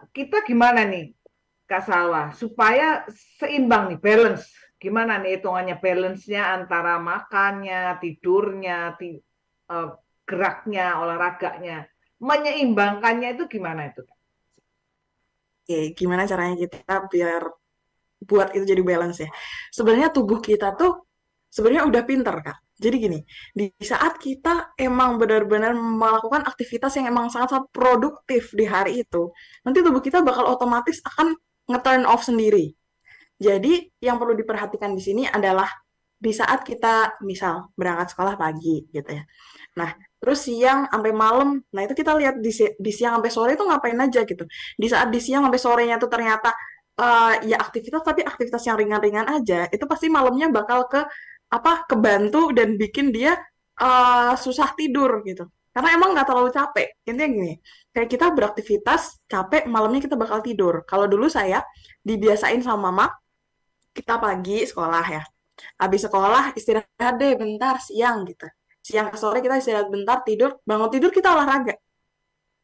kita gimana nih Kak Salwa supaya seimbang nih, balance. Gimana nih hitungannya balance-nya antara makannya, tidurnya, geraknya, olahraganya. Menyeimbangkannya itu gimana itu? Oke, gimana caranya kita biar buat itu jadi balance ya. Sebenarnya tubuh kita tuh sebenarnya udah pinter, Kak. Jadi gini, di saat kita emang benar-benar melakukan aktivitas yang emang sangat-sangat produktif di hari itu, nanti tubuh kita bakal otomatis akan nge-turn off sendiri. Jadi, yang perlu diperhatikan di sini adalah di saat kita misal berangkat sekolah pagi gitu ya. Nah, terus siang sampai malam, nah itu kita lihat di siang sampai sore itu ngapain aja gitu. Di saat di siang sampai sorenya tuh ternyata ya aktivitas tapi aktivitas yang ringan-ringan aja, itu pasti malamnya bakal kebantu dan bikin dia susah tidur gitu. Karena emang nggak terlalu capek. Intinya gini, kayak kita beraktivitas capek, malamnya kita bakal tidur. Kalau dulu saya dibiasain sama mama, kita pagi sekolah ya. Habis sekolah istirahat deh bentar siang gitu. Siang ke sore kita istirahat bentar, tidur, bangun tidur kita olahraga.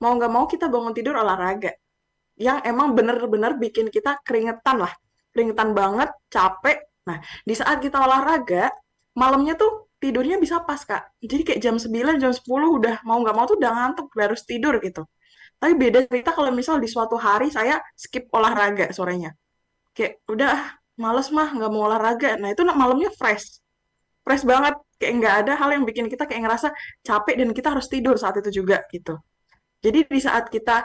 Mau nggak mau kita bangun tidur olahraga. Yang emang bener-bener bikin kita keringetan lah. Keringetan banget, capek. Nah, di saat kita olahraga, malamnya tuh tidurnya bisa pas, Kak. Jadi kayak jam 9, jam 10 udah mau nggak mau tuh udah ngantuk, udah harus tidur gitu. Tapi beda cerita kalau misal di suatu hari saya skip olahraga sorenya. Kayak udah males mah, nggak mau olahraga. Nah, itu malamnya fresh. Fresh banget. Kayak nggak ada hal yang bikin kita kayak ngerasa capek dan kita harus tidur saat itu juga gitu. Jadi di saat kita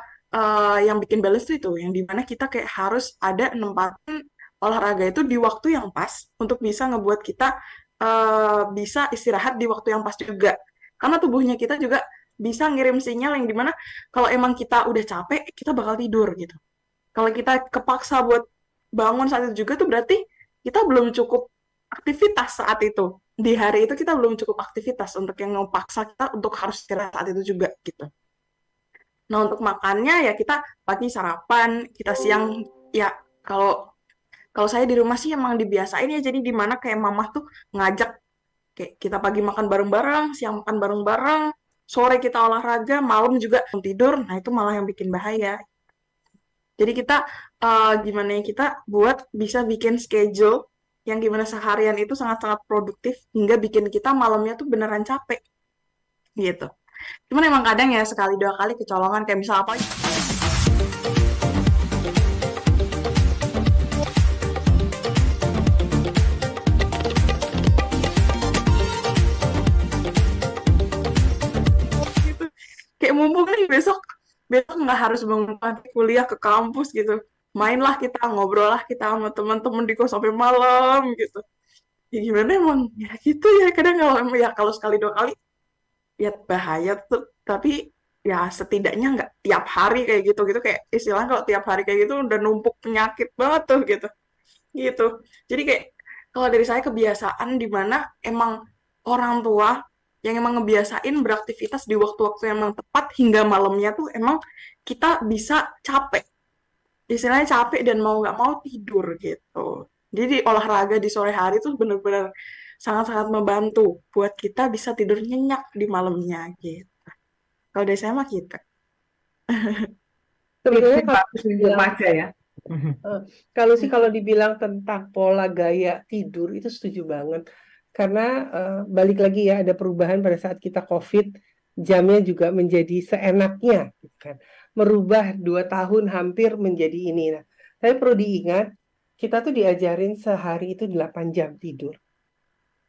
yang bikin balance itu yang dimana kita kayak harus ada nempatin olahraga itu di waktu yang pas untuk bisa ngebuat kita bisa istirahat di waktu yang pas juga. Karena tubuhnya kita juga bisa ngirim sinyal yang dimana kalau emang kita udah capek, kita bakal tidur gitu. Kalau kita kepaksa buat bangun saat itu juga tuh berarti kita belum cukup aktivitas saat itu. Di hari itu kita belum cukup aktivitas untuk yang ngepaksa kita untuk harus istirahat saat itu juga gitu. Nah, untuk makannya ya kita pagi sarapan, kita siang ya kalau kalau saya di rumah sih emang dibiasain ya jadi di mana kayak mamah tuh ngajak kayak kita pagi makan bareng-bareng, siang makan bareng-bareng, sore kita olahraga, malam juga tidur. Nah, itu malah yang bikin bahaya. Jadi kita gimana ya kita buat bisa bikin schedule yang gimana seharian itu sangat-sangat produktif hingga bikin kita malamnya tuh beneran capek gitu. Cuman emang kadang ya sekali dua kali kecolongan kayak misal apa gitu. Kayak mumpung nih besok besok nggak harus bangun pagi kuliah ke kampus gitu. Mainlah kita, ngobrol lah kita sama teman-teman di kos sampai malam gitu. Ya gimana emang ya gitu ya kadang kalau ya kalau sekali dua kali ya bahaya tuh tapi ya setidaknya nggak tiap hari kayak gitu gitu kayak istilahnya kalau tiap hari kayak gitu udah numpuk penyakit banget tuh gitu gitu jadi kayak kalau dari saya kebiasaan di mana emang orang tua yang emang ngebiasain beraktivitas di waktu-waktu yang emang tepat hingga malamnya tuh emang kita bisa capek istilahnya capek dan mau nggak mau tidur gitu jadi olahraga di sore hari tuh bener-bener sangat-sangat membantu buat kita bisa tidur nyenyak di malamnya gitu. Kalau dari saya mah gitu. Sebetulnya Tipsnya kalau bagus di dibilang remaja ya. Mhm. kalau dibilang tentang pola gaya tidur itu setuju banget. Karena balik lagi ya ada perubahan pada saat kita COVID, jamnya juga menjadi seenaknya, gitu kan. Merubah 2 tahun hampir menjadi ini. Nah, tapi perlu diingat, kita tuh diajarin sehari itu 8 jam tidur.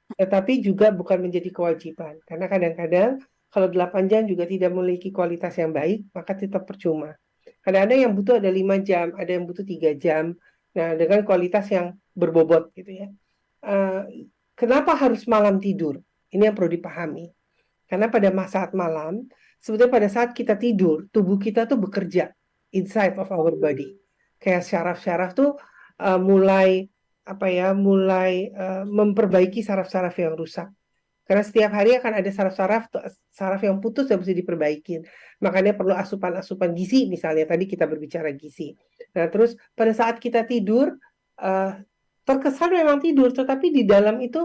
Tetapi juga bukan menjadi kewajiban. Karena kadang-kadang kalau 8 jam juga tidak memiliki kualitas yang baik, maka tetap percuma. Kadang-kadang yang butuh ada 5 jam, ada yang butuh 3 jam. Nah, dengan kualitas yang berbobot gitu ya. Eh, Kenapa harus malam tidur? Ini yang perlu dipahami. Karena pada saat malam, sebetulnya pada saat kita tidur, tubuh kita tuh bekerja inside of our body. Kayak syaraf-syaraf tuh mulai apa ya, mulai memperbaiki saraf-saraf yang rusak. Karena setiap hari akan ada saraf yang putus yang mesti diperbaikin. Makanya perlu asupan-asupan gizi misalnya tadi kita berbicara gizi. Nah, terus pada saat kita tidur eh, terkesan memang tidur, tetapi di dalam itu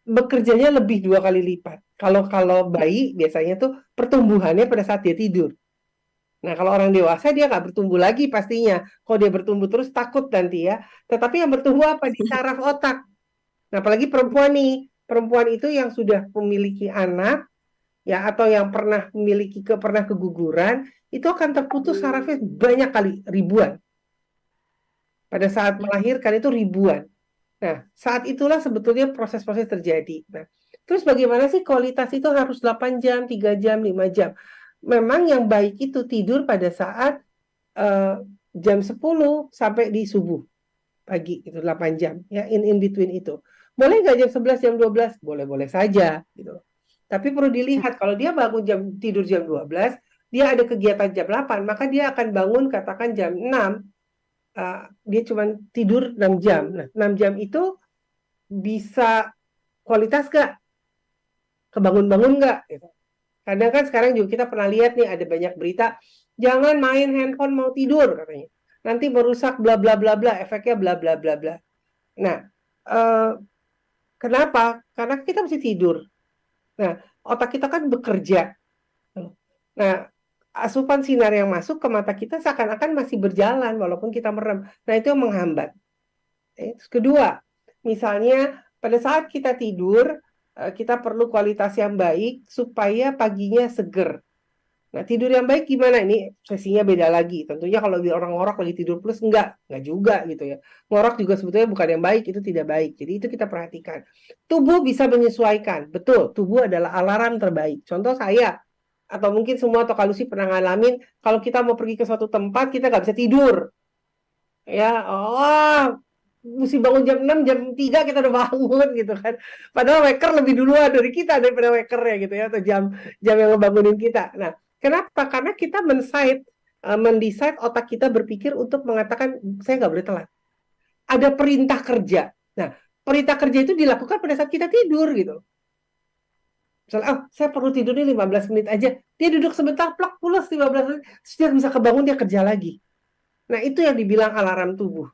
bekerjanya lebih 2 kali lipat. Kalau bayi biasanya tuh pertumbuhannya pada saat dia tidur. Nah, kalau orang dewasa dia nggak bertumbuh lagi pastinya. Kalau dia bertumbuh terus takut nanti ya. Tetapi yang bertumbuh apa? Di saraf otak. Nah, apalagi perempuan nih. Perempuan itu yang sudah memiliki anak ya atau yang pernah keguguran, itu akan terputus sarafnya banyak kali, ribuan. Pada saat melahirkan itu ribuan. Nah, saat itulah sebetulnya proses-proses terjadi. Nah, terus bagaimana sih kualitas itu harus 8 jam, 3 jam, 5 jam? Memang yang baik itu tidur pada saat eh, jam 10 sampai di subuh pagi, itu 8 jam. Ya, in between itu. Boleh nggak jam 11, jam 12? Boleh-boleh saja. Gitu. Tapi perlu dilihat, kalau dia tidur jam 12, dia ada kegiatan jam 8, maka dia akan bangun katakan jam 6, dia cuma tidur 6 jam. Nah, 6 jam itu bisa kualitas gak? Kebangun-bangun gak? Gitu. Kadang kan sekarang juga kita pernah lihat nih ada banyak berita, jangan main handphone mau tidur katanya. Nanti merusak bla bla bla bla, efeknya bla bla bla bla. Nah, kenapa? Karena kita mesti tidur. Nah, otak kita kan bekerja. Nah, asupan sinar yang masuk ke mata kita seakan-akan masih berjalan walaupun kita merem. Nah, itu yang menghambat. Terus kedua, misalnya pada saat kita tidur, kita perlu kualitas yang baik supaya paginya seger. Nah, tidur yang baik gimana? Ini sesinya beda lagi. Tentunya kalau orang ngorok lagi tidur plus, enggak juga gitu ya. Ngorok juga sebetulnya bukan yang baik, itu tidak baik. Jadi itu kita perhatikan. Tubuh bisa menyesuaikan. Betul, tubuh adalah alarm terbaik. Contoh saya, atau mungkin semua atau kalau sih pernah ngalamin, kalau kita mau pergi ke suatu tempat, kita nggak bisa tidur. Ya, mesti bangun jam 6, jam 3 kita udah bangun gitu kan. Padahal waker lebih duluan dari kita daripada wakernya gitu ya, atau jam yang ngebangunin kita. Nah, kenapa? Karena kita mendesain otak kita berpikir untuk mengatakan saya nggak boleh telat. Ada perintah kerja. Nah, perintah kerja itu dilakukan pada saat kita tidur gitu. Misalnya, saya perlu tidur nih 15 menit aja. Dia duduk sebentar, plak, pulas 15 menit, terus dia bisa kebangun, dia kerja lagi. Nah, itu yang dibilang alarm tubuh.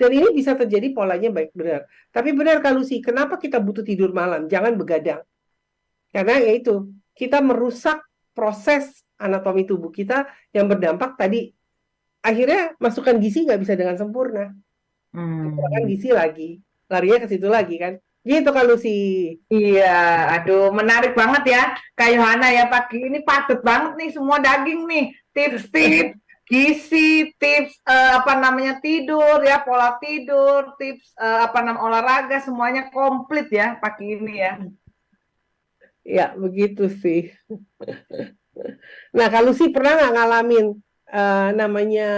Dan ini bisa terjadi polanya baik benar. Tapi benar kalau sih, kenapa kita butuh tidur malam? Jangan begadang. Karena yaitu, kita merusak proses anatomi tubuh kita yang berdampak tadi. Akhirnya masukan gizi nggak bisa dengan sempurna. Kekurangan gizi lagi. Larinya ke situ lagi kan. Gitu kalau sih. Iya, aduh menarik banget ya Kak Yohana ya, pagi ini padat banget nih semua daging nih, tips-tips gizi, tips apa namanya tidur ya, pola tidur, tips apa namanya olahraga, semuanya komplit ya pagi ini ya. Ya, begitu sih. Nah, kalau sih pernah nggak ngalamin namanya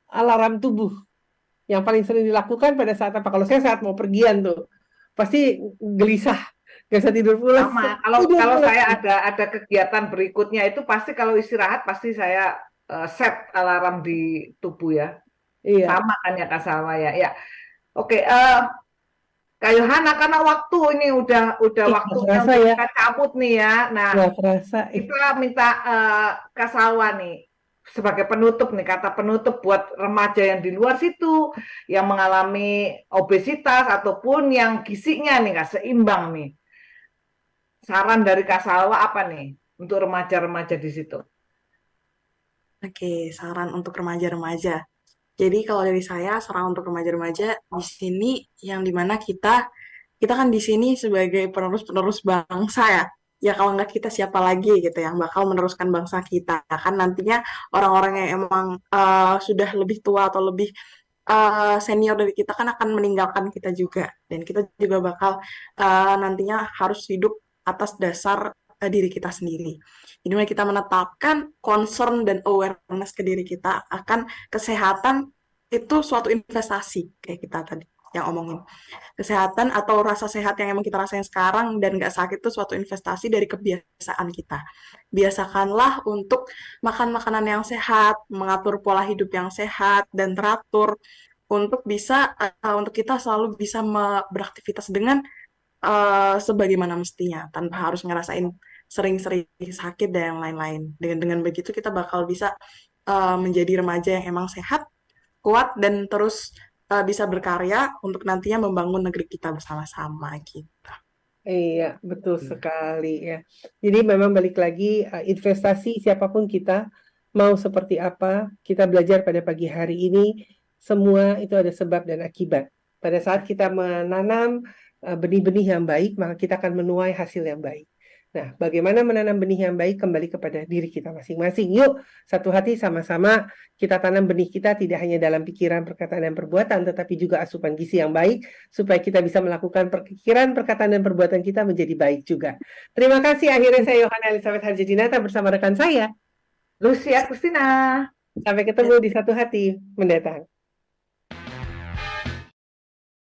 alarm tubuh? Yang paling sering dilakukan pada saat apa? Kalau saya saat mau pergian tuh, pasti gelisah, nggak bisa tidur pulas. Sama, kalau saya ada kegiatan berikutnya itu pasti kalau istirahat pasti saya set alarm di tubuh ya. Iya, Sama kan ya Kak Salwa ya. Ya. Oke, Kak Yohana, karena waktu ini udah nggak waktunya kerasa untuk ya, kita cabut nih ya. Nah, nggak kerasa. kita minta Kak Salwa nih sebagai penutup nih, kata penutup buat remaja yang di luar situ yang mengalami obesitas ataupun yang gizinya nih nggak seimbang nih. Saran dari Kak Salwa apa nih untuk remaja-remaja di situ? Oke, saran untuk remaja-remaja. Jadi kalau dari saya, saran untuk remaja-remaja di sini yang dimana kita kan di sini sebagai penerus-penerus bangsa ya. Ya kalau nggak kita siapa lagi gitu yang bakal meneruskan bangsa kita. Kan nantinya orang-orang yang emang sudah lebih tua atau lebih senior dari kita kan akan meninggalkan kita juga. Dan kita juga bakal nantinya harus hidup atas dasar diri kita sendiri. Jadi mulai kita menetapkan concern dan awareness ke diri kita akan kesehatan itu suatu investasi kayak kita tadi yang omongin. Kesehatan atau rasa sehat yang emang kita rasain sekarang dan nggak sakit itu suatu investasi dari kebiasaan kita. Biasakanlah untuk makan makanan yang sehat, mengatur pola hidup yang sehat dan teratur untuk bisa untuk kita selalu bisa beraktivitas dengan sebagaimana mestinya tanpa harus ngerasain sering-sering sakit dan yang lain-lain. Dengan begitu kita bakal bisa menjadi remaja yang emang sehat, kuat dan terus bisa berkarya untuk nantinya membangun negeri kita bersama-sama gitu. Iya, betul sekali ya. Jadi memang balik lagi investasi siapapun kita mau seperti apa, kita belajar pada pagi hari ini semua itu ada sebab dan akibat. Pada saat kita menanam benih-benih yang baik, maka kita akan menuai hasil yang baik. Nah, bagaimana menanam benih yang baik kembali kepada diri kita masing-masing. Yuk, satu hati sama-sama kita tanam benih kita tidak hanya dalam pikiran, perkataan, dan perbuatan, tetapi juga asupan gizi yang baik, supaya kita bisa melakukan pikiran, perkataan, dan perbuatan kita menjadi baik juga. Terima kasih. Akhirnya saya Yohana Elizabeth Harjadinata bersama rekan saya. Lucia Christina. Sampai ketemu di satu hati mendatang.